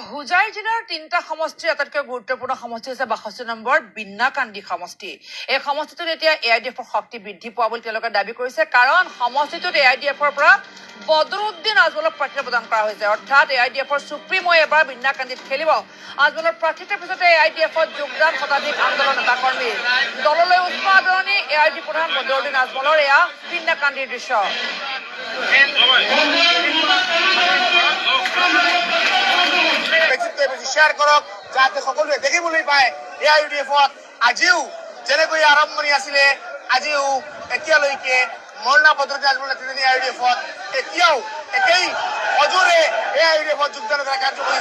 হুজাই জিলাৰ তিনিটা সমষ্টিৰ আটাইতকৈ গুৰুত্বপূৰ্ণ সমষ্টি হৈছে 62 নম্বৰ বিন্নাকান্দি সমষ্টি। এই সমষ্টিটোত এতিয়া AIDFৰ শক্তি বৃদ্ধি পোৱা বুলি তেওঁলোকে দাবী কৰিছে, কাৰণ সমষ্টিটোত AIDFৰ পৰা বদৰুদ্দিন আজমলক প্ৰাৰ্থিত্ব প্ৰদান কৰা হৈছে। অৰ্থাৎ AIDFৰ সুপ্ৰিমোৱে এবাৰ বিন্নাকান্দিত খেলিব। আজমলৰ প্ৰাৰ্থিত্বৰ পিছতে AIDFত যোগদান শতাধিক আন্দোলন নেতাকৰ্মীৰ। দললৈ উষ্ম আদৰণি AID প্ৰধান বদৰুদ্দিন আজমলৰ। এয়া বিন্নাকান্দিৰ দৃশ্য। শ্বেয়াৰ কৰক যাতে সকলোৱে দেখিবলৈ পায় AIDFত আজিও যেনেকৈ আৰম্ভণি আছিলে, আজিও এতিয়ালৈকে মৌলানা বদৰুদ্দিন আজমলৰ নেতৃত্বাধীন AIDFত এতিয়াও একেই অজোৰে AIDFত যোগদান কৰা কাৰ্যসূচী